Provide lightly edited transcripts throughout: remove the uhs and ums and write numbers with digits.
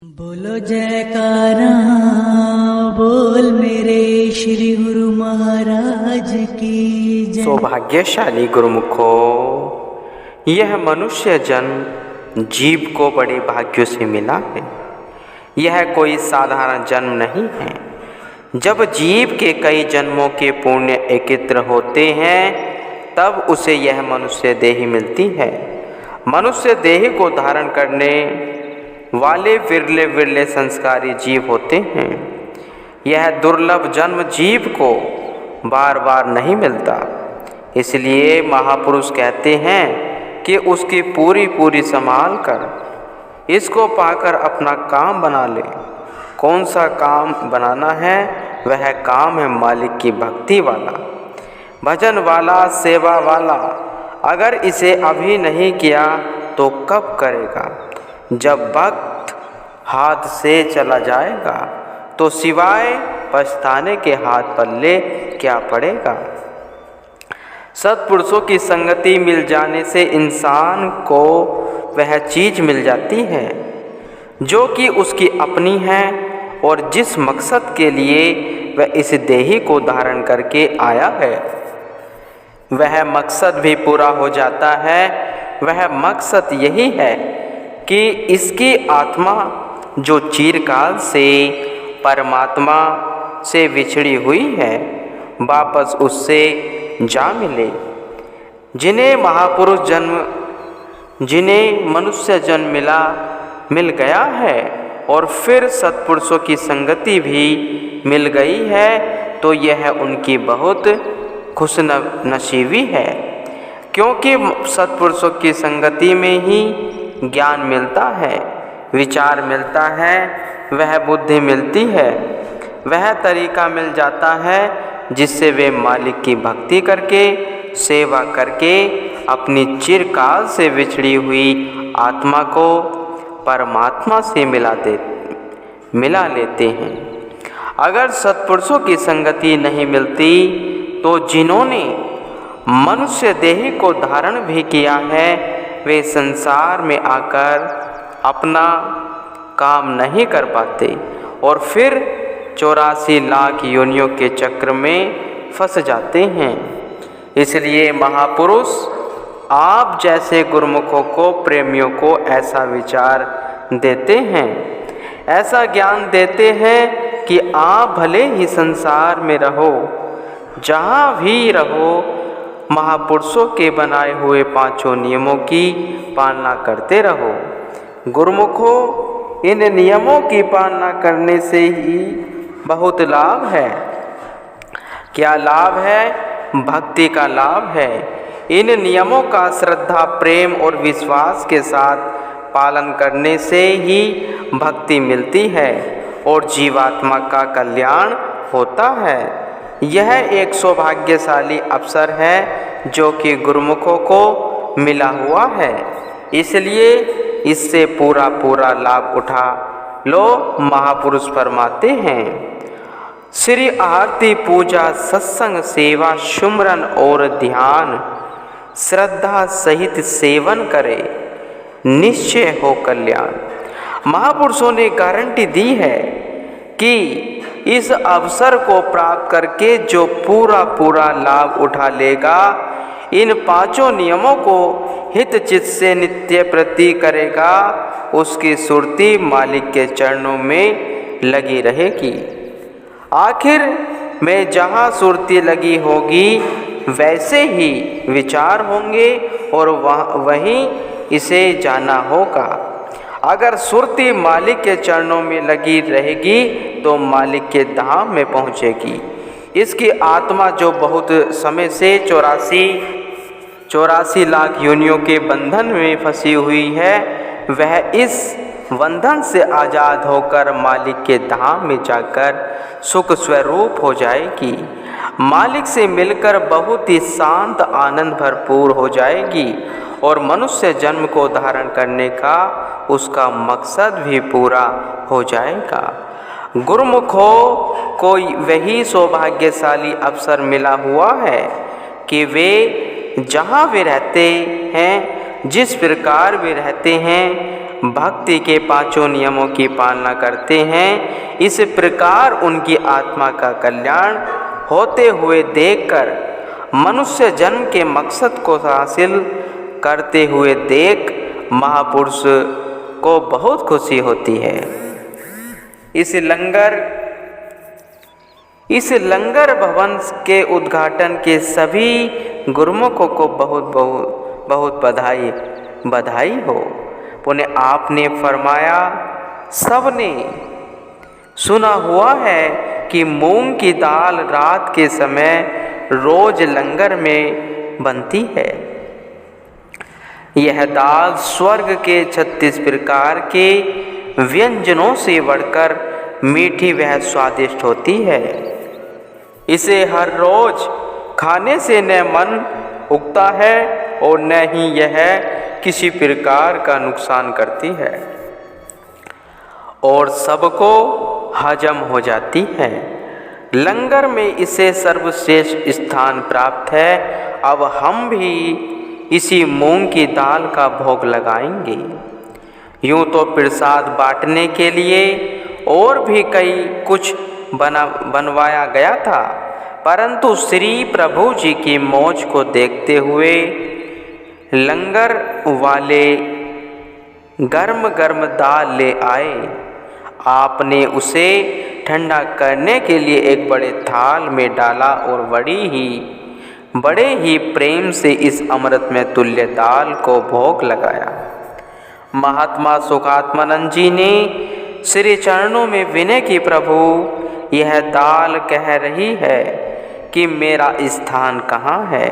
बोलो जयकारा बोल मेरे श्री गुरु महाराज की जय। सौभाग्यशाली गुरुमुखो, यह मनुष्य जन्म जीव को बड़े भाग्यों से मिला है। यह कोई साधारण जन्म नहीं है। जब जीव के कई जन्मों के पुण्य एकत्र होते हैं तब उसे यह मनुष्य देह मिलती है। मनुष्य देह को धारण करने वाले विरले विरले संस्कारी जीव होते हैं। यह दुर्लभ जन्म जीव को बार बार नहीं मिलता। इसलिए महापुरुष कहते हैं कि उसकी पूरी पूरी संभाल कर इसको पाकर अपना काम बना ले। कौन सा काम बनाना है? वह काम है मालिक की भक्ति वाला, भजन वाला, सेवा वाला। अगर इसे अभी नहीं किया तो कब करेगा? जब वक्त हाथ से चला जाएगा तो सिवाय पछताने के हाथ पल्ले क्या पड़ेगा। सत्पुरुषों की संगति मिल जाने से इंसान को वह चीज़ मिल जाती है जो कि उसकी अपनी है और जिस मकसद के लिए वह इस देही को धारण करके आया है वह मकसद भी पूरा हो जाता है। वह मकसद यही है कि इसकी आत्मा जो चिरकाल से परमात्मा से बिछड़ी हुई है वापस उससे जा मिले। जिन्हें मनुष्य जन्म मिल गया है और फिर सत्पुरुषों की संगति भी मिल गई है तो यह उनकी बहुत खुशनसीबी है, क्योंकि सत्पुरुषों की संगति में ही ज्ञान मिलता है, विचार मिलता है, वह बुद्धि मिलती है, वह तरीका मिल जाता है जिससे वे मालिक की भक्ति करके, सेवा करके अपनी चिरकाल से बिछड़ी हुई आत्मा को परमात्मा से मिला लेते हैं। अगर सत्पुरुषों की संगति नहीं मिलती तो जिन्होंने मनुष्य देह को धारण भी किया है वे संसार में आकर अपना काम नहीं कर पाते और फिर 84 लाख योनियों के चक्र में फंस जाते हैं। इसलिए महापुरुष आप जैसे गुरुमुखों को, प्रेमियों को ऐसा विचार देते हैं, ऐसा ज्ञान देते हैं कि आप भले ही संसार में रहो, जहाँ भी रहो, महापुरुषों के बनाए हुए पांचों नियमों की पालना करते रहो। गुरुमुखों, इन नियमों की पालना करने से ही बहुत लाभ है। क्या लाभ है? भक्ति का लाभ है। इन नियमों का श्रद्धा, प्रेम और विश्वास के साथ पालन करने से ही भक्ति मिलती है और जीवात्मा का कल्याण होता है। यह एक सौभाग्यशाली अवसर है जो कि गुरुमुखों को मिला हुआ है। इसलिए इससे पूरा लाभ उठा लो। महापुरुष फरमाते हैं, श्री आरती, पूजा, सत्संग, सेवा, सुमरन और ध्यान श्रद्धा सहित सेवन करे, निश्चय हो कल्याण। महापुरुषों ने गारंटी दी है कि इस अवसर को प्राप्त करके जो पूरा लाभ उठा लेगा, इन पांचों नियमों को हित चित्त से नित्य प्रति करेगा, उसकी सुरती मालिक के चरणों में लगी रहेगी। आखिर में जहाँ सुरती लगी होगी वैसे ही विचार होंगे और वहीं इसे जाना होगा। अगर सुरती मालिक के चरणों में लगी रहेगी तो मालिक के धाम में पहुँचेगी। इसकी आत्मा जो बहुत समय से 84 लाख योनियों के बंधन में फंसी हुई है वह इस बंधन से आज़ाद होकर मालिक के धाम में जाकर सुख स्वरूप हो जाएगी। मालिक से मिलकर बहुत ही शांत, आनंद भरपूर हो जाएगी और मनुष्य जन्म को धारण करने का उसका मकसद भी पूरा हो जाएगा। गुरुमुखों को वही सौभाग्यशाली अवसर मिला हुआ है कि वे जहाँ वे रहते हैं, जिस प्रकार वे रहते हैं, भक्ति के पांचों नियमों की पालना करते हैं, इस प्रकार उनकी आत्मा का कल्याण होते हुए देखकर मनुष्य जन्म के मकसद को हासिल करते हुए देख महापुरुष को बहुत खुशी होती है। इस लंगर भवन के उद्घाटन के सभी गुरुमुखों को बहुत बधाई हो। पुनः आपने फरमाया, सबने सुना हुआ है कि मूंग की दाल रात के समय रोज लंगर में बनती है। यह दाल स्वर्ग के 36 प्रकार के व्यंजनों से बढ़कर मीठी व स्वादिष्ट होती है। इसे हर रोज खाने से न मन उगता है और न ही यह किसी प्रकार का नुकसान करती है और सबको हजम हो जाती है। लंगर में इसे सर्वश्रेष्ठ स्थान प्राप्त है। अब हम भी इसी मूंग की दाल का भोग लगाएंगे। यूँ तो प्रसाद बांटने के लिए और भी कई कुछ बनवाया गया था, परंतु श्री प्रभु जी की मौज को देखते हुए लंगर वाले गर्म गर्म दाल ले आए। आपने उसे ठंडा करने के लिए एक बड़े थाल में डाला और बड़े ही प्रेम से इस अमृत में तुल्य दाल को भोग लगाया। महात्मा सुखात्मानंद जी ने श्री चरणों में विनय की, प्रभु यह दाल कह रही है कि मेरा स्थान कहाँ है।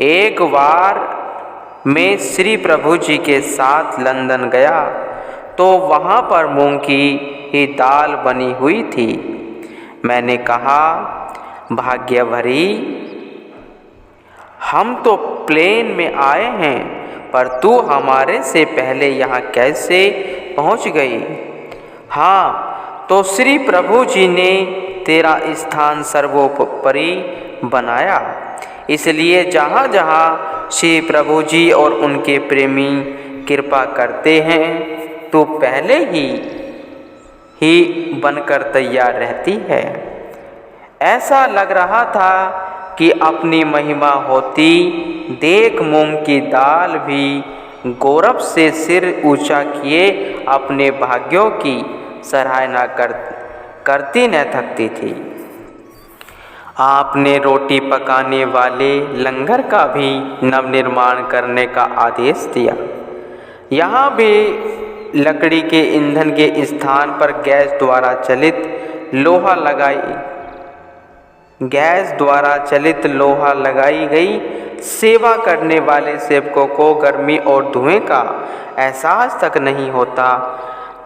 एक बार मैं श्री प्रभु जी के साथ लंदन गया तो वहाँ पर मूंग की ही दाल बनी हुई थी। मैंने कहा, भाग्य भरी, हम तो प्लेन में आए हैं, पर तू हमारे से पहले यहाँ कैसे पहुँच गई। हाँ, तो श्री प्रभु जी ने तेरा स्थान सर्वोपरि बनाया, इसलिए जहाँ जहाँ श्री प्रभु जी और उनके प्रेमी कृपा करते हैं, तू पहले ही बनकर तैयार रहती है। ऐसा लग रहा था कि अपनी महिमा होती देख मूंग की दाल भी गौरव से सिर ऊंचा किए अपने भाग्यों की सराहना करती न थकती थी। आपने रोटी पकाने वाले लंगर का भी नवनिर्माण करने का आदेश दिया। यहाँ भी लकड़ी के ईंधन के स्थान पर गैस द्वारा चलित लोहा लगाई गई। सेवा करने वाले सेवकों को गर्मी और धुएं का एहसास तक नहीं होता।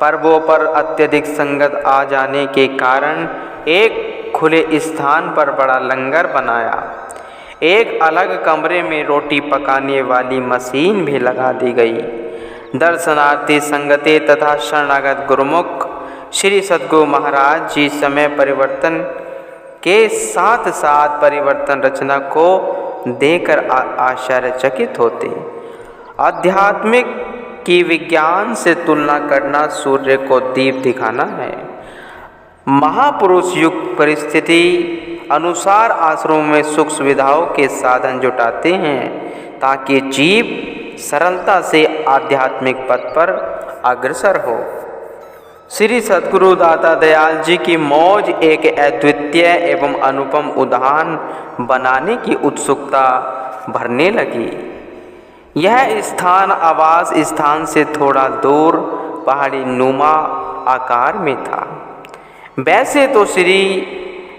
पर्वों पर अत्यधिक संगत आ जाने के कारण एक खुले स्थान पर बड़ा लंगर बनाया। एक अलग कमरे में रोटी पकाने वाली मशीन भी लगा दी गई। दर्शनार्थी संगते तथा शरणागत गुरुमुख श्री सद्गुरु महाराज जी समय परिवर्तन के साथ साथ परिवर्तन रचना को देखकर आश्चर्यचकित होते। आध्यात्मिक की विज्ञान से तुलना करना सूर्य को दीप दिखाना है। महापुरुष युक्त परिस्थिति अनुसार आश्रमों में सुख सुविधाओं के साधन जुटाते हैं ताकि जीव सरलता से आध्यात्मिक पथ पर अग्रसर हो। श्री सद्गुरु दाता दयाल जी की मौज एक अद्वितीय एवं अनुपम उदाहरण बनाने की उत्सुकता भरने लगी। यह स्थान आवास स्थान से थोड़ा दूर पहाड़ी नुमा आकार में था। वैसे तो श्री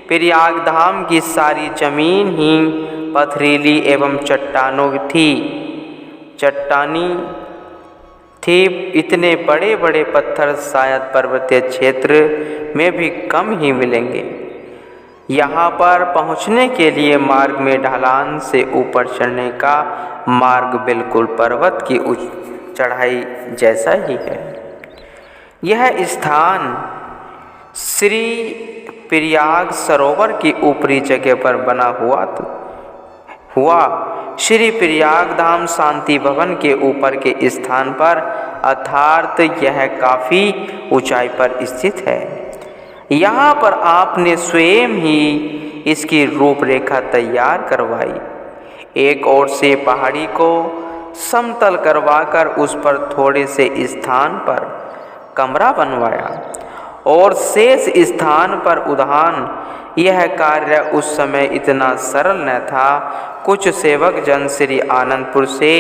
प्रयाग धाम की सारी जमीन ही पथरीली एवं चट्टानी थी। इतने बड़े बड़े पत्थर शायद पर्वतीय क्षेत्र में भी कम ही मिलेंगे। यहाँ पर पहुँचने के लिए मार्ग में ढलान से ऊपर चढ़ने का मार्ग बिल्कुल पर्वत की चढ़ाई जैसा ही है। यह स्थान श्री प्रयाग सरोवर की ऊपरी जगह पर बना हुआ श्री प्रयाग धाम शांति भवन के ऊपर के स्थान पर, अर्थात यह काफ़ी ऊंचाई पर स्थित है। यहाँ पर आपने स्वयं ही इसकी रूपरेखा तैयार करवाई। एक ओर से पहाड़ी को समतल करवाकर उस पर थोड़े से स्थान पर कमरा बनवाया और शेष स्थान पर उद्यान। यह कार्य उस समय इतना सरल न था। कुछ सेवक जन श्री आनंदपुर से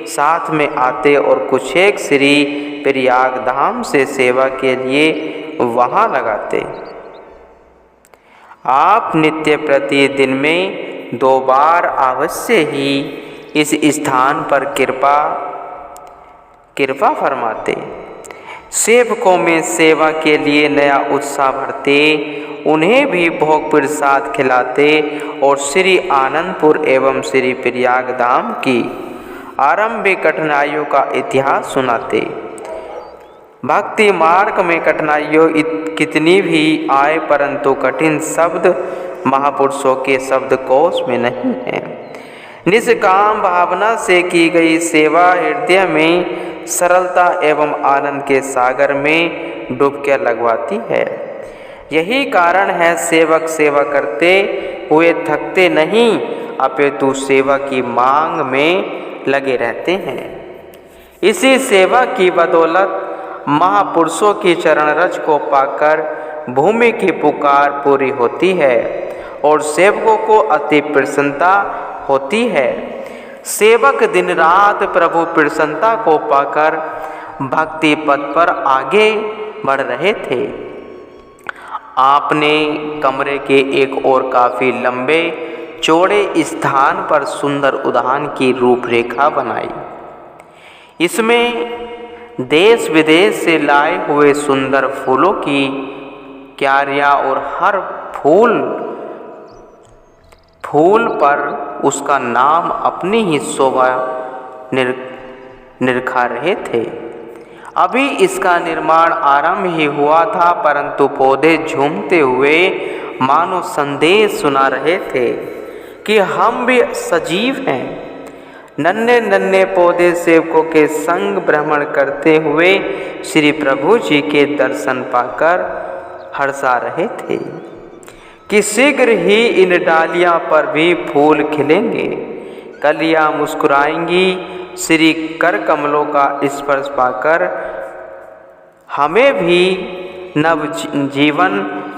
साथ में आते और कुछ एक श्री प्रयाग धाम से सेवा के लिए वहाँ लगाते। आप नित्य प्रतिदिन में 2 बार अवश्य ही इस स्थान पर कृपा फरमाते। सेवकों में सेवा के लिए नया उत्साह भरते, उन्हें भी भोग प्रसाद खिलाते और श्री आनंदपुर एवं श्री प्रयाग धाम की आरंभिक कठिनाइयों का इतिहास सुनाते। भक्ति मार्ग में कठिनाइयों कितनी भी आए, परंतु कठिन शब्द महापुरुषों के शब्दकोश में नहीं है। निष्काम भावना से की गई सेवा हृदय में सरलता एवं आनंद के सागर में डुबकी लगवाती है। यही कारण है सेवक सेवा करते हुए थकते नहीं, अपितु सेवा की मांग में लगे रहते हैं। इसी सेवा की बदौलत महापुरुषों की चरण रज को पाकर भूमि की पुकार पूरी होती है और सेवकों को अति प्रसन्नता होती है। सेवक दिन रात प्रभु प्रसन्नता को पाकर भक्ति पथ पर आगे बढ़ रहे थे। आपने कमरे के एक और काफ़ी लंबे चौड़े स्थान पर सुंदर उद्यान की रूपरेखा बनाई। इसमें देश विदेश से लाए हुए सुंदर फूलों की क्यारियाँ और हर फूल पर उसका नाम अपनी ही शोभा निरखा रहे थे। अभी इसका निर्माण आरंभ ही हुआ था, परंतु पौधे झूमते हुए मानो संदेश सुना रहे थे कि हम भी सजीव हैं। नन्हे नन्हे पौधे सेवकों के संग भ्रमण करते हुए श्री प्रभु जी के दर्शन पाकर हर्षा रहे थे कि शीघ्र ही इन डालियां पर भी फूल खिलेंगे, कलियां मुस्कुराएंगी। श्री कर कमलों का स्पर्श पाकर हमें भी नव जीवन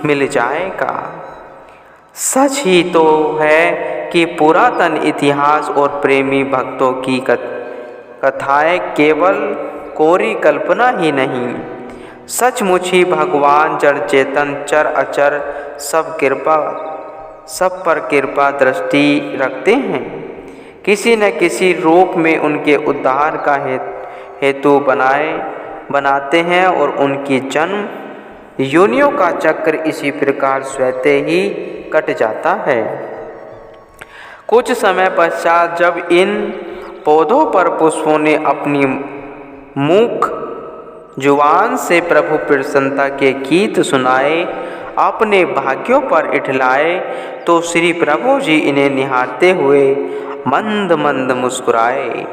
मिल जाएगा। सच ही तो है कि पुरातन इतिहास और प्रेमी भक्तों की कथाएं केवल कोरी कल्पना ही नहीं, सचमुच ही भगवान जड़ चेतन चर अचर सब पर कृपा दृष्टि रखते हैं। किसी न किसी रूप में उनके उद्धार का हेतु बनाते हैं और उनकी जन्म योनियों का चक्र इसी प्रकार स्वतः ही कट जाता है। कुछ समय पश्चात जब इन पौधों पर पुष्पों ने अपनी मुख जुबान से प्रभु प्रसन्नता के गीत सुनाए, अपने भाग्यों पर इठलाए, तो श्री प्रभु जी इन्हें निहारते हुए मंद मंद मुस्कुराए।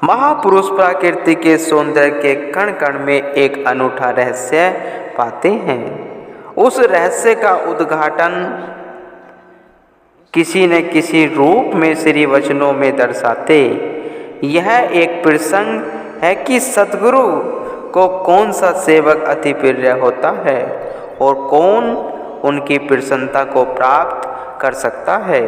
महापुरुष प्रकृति के सौंदर्य के कण कण में एक अनूठा रहस्य पाते हैं। उस रहस्य का उद्घाटन किसी न किसी रूप में श्री वचनों में दर्शाते। यह एक प्रसंग है कि सतगुरु को कौन सा सेवक अति प्रिय होता है और कौन उनकी प्रसन्नता को प्राप्त कर सकता है।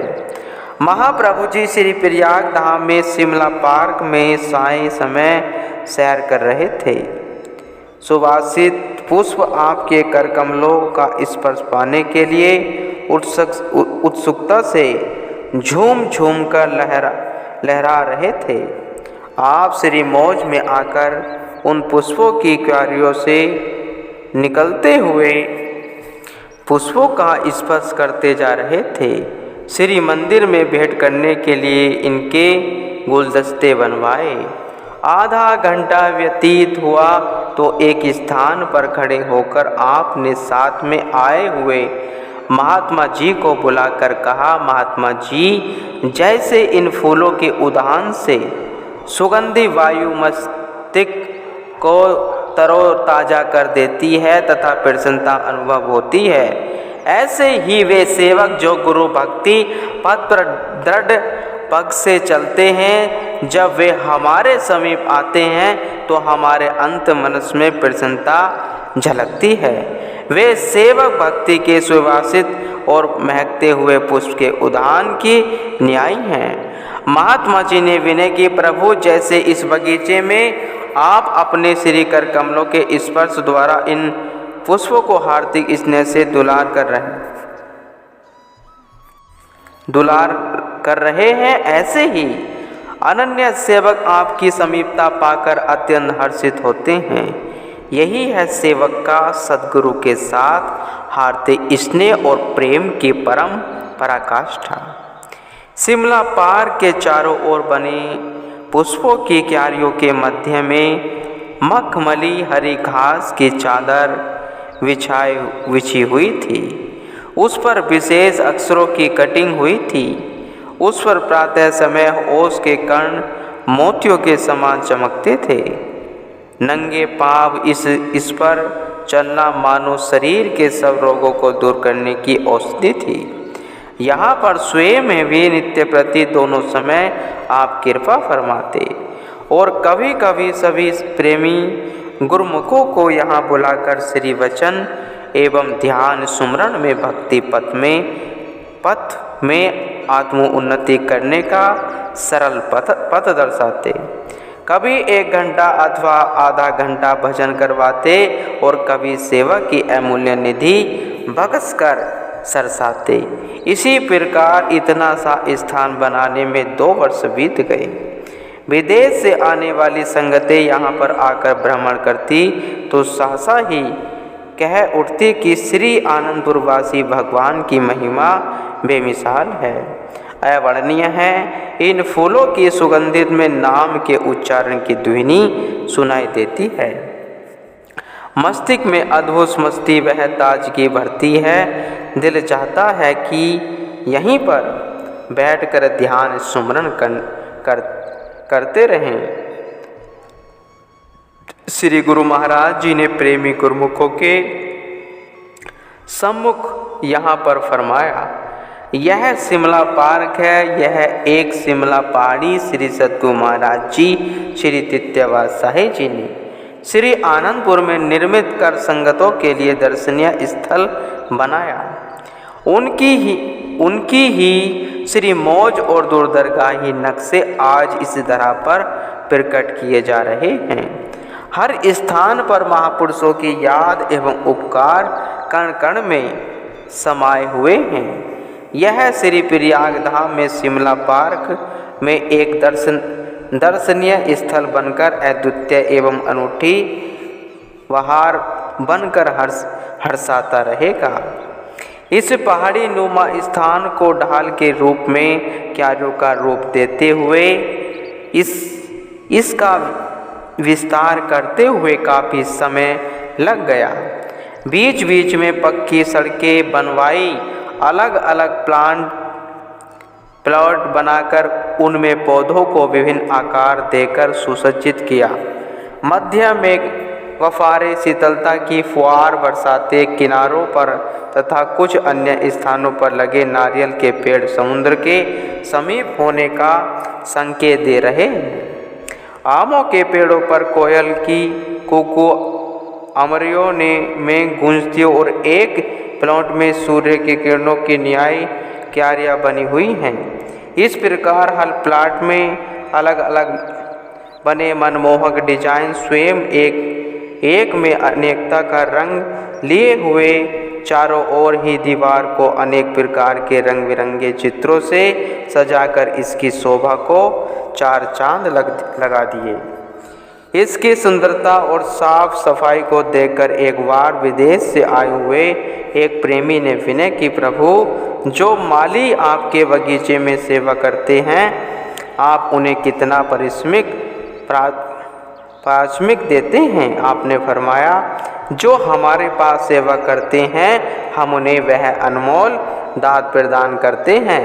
महाप्रभु जी श्री प्रयाग धाम में शिमला पार्क में साय समय सैर कर रहे थे। सुवासित पुष्प आपके कर कमलों का स्पर्श पाने के लिए उत्सुकता से झूम झूम कर लहरा रहे थे। आप श्री मौज में आकर उन पुष्पों की क्यारियों से निकलते हुए पुष्पों का स्पर्श करते जा रहे थे। श्री मंदिर में भेंट करने के लिए इनके गुलदस्ते बनवाए। आधा घंटा व्यतीत हुआ तो एक स्थान पर खड़े होकर आपने साथ में आए हुए महात्मा जी को बुलाकर कहा, महात्मा जी, जैसे इन फूलों के उद्यान से सुगंधी वायु मस्तिष्क को तरोताजा कर देती है तथा प्रसन्नता अनुभव होती है, ऐसे ही वे सेवक जो गुरु भक्ति पथ पर दृढ़ पग से चलते हैं, जब वे हमारे समीप आते हैं तो हमारे अंत मनस में प्रसन्नता झलकती है। वे सेवक भक्ति के सुवासित और महकते हुए पुष्प के उद्यान की न्यायी हैं। महात्मा जी ने विनय की, प्रभु, जैसे इस बगीचे में आप अपने श्री कर कमलों के स्पर्श द्वारा इन पुष्पों को हार्दिक स्नेह से दुलार कर रहे हैं, ऐसे ही अनन्य सेवक आपकी समीपता पाकर अत्यंत हर्षित होते हैं। यही है सेवक का सद्गुरु के साथ हार्दिक स्नेह और प्रेम की परम पराकाष्ठा। शिमला पार्क के चारों ओर बने पुष्पों की क्यारियों के मध्य में मखमली हरी घास की चादर बिछी हुई थी। उस पर विशेष अक्षरों की कटिंग हुई थी। उस पर प्रातः समय ओस के कण मोतियों के समान चमकते थे। नंगे पांव इस पर चलना मानो शरीर के सब रोगों को दूर करने की औषधि थी। यहाँ पर स्वयं में भी नित्य प्रति दोनों समय आप कृपा फरमाते और कभी कभी सभी प्रेमी गुरुमुखों को यहाँ बुलाकर श्री वचन एवं ध्यान सुमरण में भक्ति पथ में आत्म उन्नति करने का सरल पथ दर्शाते। कभी 1 घंटा अथवा आधा घंटा भजन करवाते और कभी सेवा की अमूल्य निधि बख्श कर सरसाते। इसी प्रकार इतना सा स्थान बनाने में 2 वर्ष बीत गए। विदेश से आने वाली संगतें यहाँ पर आकर भ्रमण करती तो सहसा ही कह उठती कि श्री आनंदपुर वासी भगवान की महिमा बेमिसाल है, अवर्णनीय है। इन फूलों की सुगंधित में नाम के उच्चारण की ध्वनि सुनाई देती है। मस्तिष्क में अद्भुत मस्ती वह ताजगी भरती है। दिल चाहता है कि यहीं पर बैठकर ध्यान सुमरण करते रहें। श्री गुरु महाराज जी ने प्रेमी गुरुमुखों के सम्मुख यहाँ पर फरमाया, यह शिमला पार्क है। यह एक शिमला पहाड़ी श्री सद्गुरु महाराज जी श्री तित्यवाद साहिब जी ने श्री आनंदपुर में निर्मित कर संगतों के लिए दर्शनीय स्थल बनाया। उनकी ही श्री मौज और दुर्दरगाही नक्शे आज इस धरा पर प्रकट किए जा रहे हैं। हर स्थान पर महापुरुषों की याद एवं उपकार कण कण में समाये हुए हैं। यह श्री प्रयाग धाम में शिमला पार्क में एक दर्शनीय स्थल बनकर अद्वितीय एवं अनूठी बहार बनकर हर्षाता रहेगा। इस पहाड़ी नुमा स्थान को ढाल के रूप में क्यारियों का रूप देते हुए इसका विस्तार करते हुए काफ़ी समय लग गया। बीच बीच में पक्की सड़कें बनवाई, अलग अलग प्लॉट बनाकर उनमें पौधों को विभिन्न आकार देकर सुसज्जित किया। मध्य में वफारे शीतलता की फुहार बरसाते किनारों पर तथा कुछ अन्य स्थानों पर लगे नारियल के पेड़ समुद्र के समीप होने का संकेत दे रहे हैं। आमों के पेड़ों पर कोयल की कुकू अमरियों में गूंजती और एक प्लॉट में सूर्य की किरणों की न्याय क्यारियाँ बनी हुई हैं। इस प्रकार हर प्लॉट में अलग अलग बने मनमोहक डिजाइन स्वयं एक में अनेकता का रंग लिए हुए चारों ओर ही दीवार को अनेक प्रकार के रंग बिरंगे चित्रों से सजाकर इसकी शोभा को 4 चांद लगा दिए। इसकी सुंदरता और साफ सफाई को देखकर एक बार विदेश से आए हुए एक प्रेमी ने विनय की, प्रभु, जो माली आपके बगीचे में सेवा करते हैं, आप उन्हें कितना पारिश्रमिक देते हैं? आपने फरमाया, जो हमारे पास सेवा करते हैं हम उन्हें वह अनमोल दात प्रदान करते हैं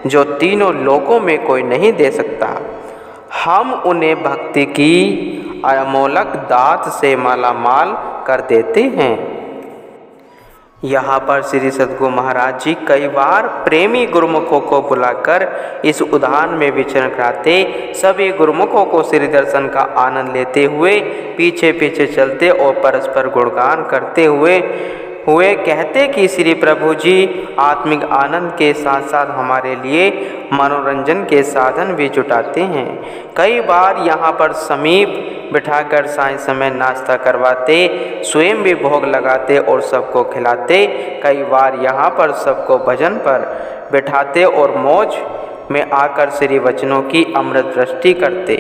जो तीनों लोकों में कोई नहीं दे सकता। हम उन्हें भक्ति की अमोलक दात से मालामाल कर देते हैं। यहाँ पर श्री सद्गुरु महाराज जी कई बार प्रेमी गुरुमुखों को बुलाकर इस उदाहरण में विचरण कराते, सभी गुरुमुखों को श्री दर्शन का आनंद लेते हुए पीछे पीछे चलते और परस्पर गुणगान करते हुए कहते कि श्री प्रभु जी आत्मिक आनंद के साथ साथ हमारे लिए मनोरंजन के साधन भी जुटाते हैं। कई बार यहाँ पर समीप बिठाकर साय समय नाश्ता करवाते, स्वयं भी भोग लगाते और सबको खिलाते। कई बार यहाँ पर सबको भजन पर बिठाते और मौज में आकर श्री वचनों की अमृत वृष्टि करते।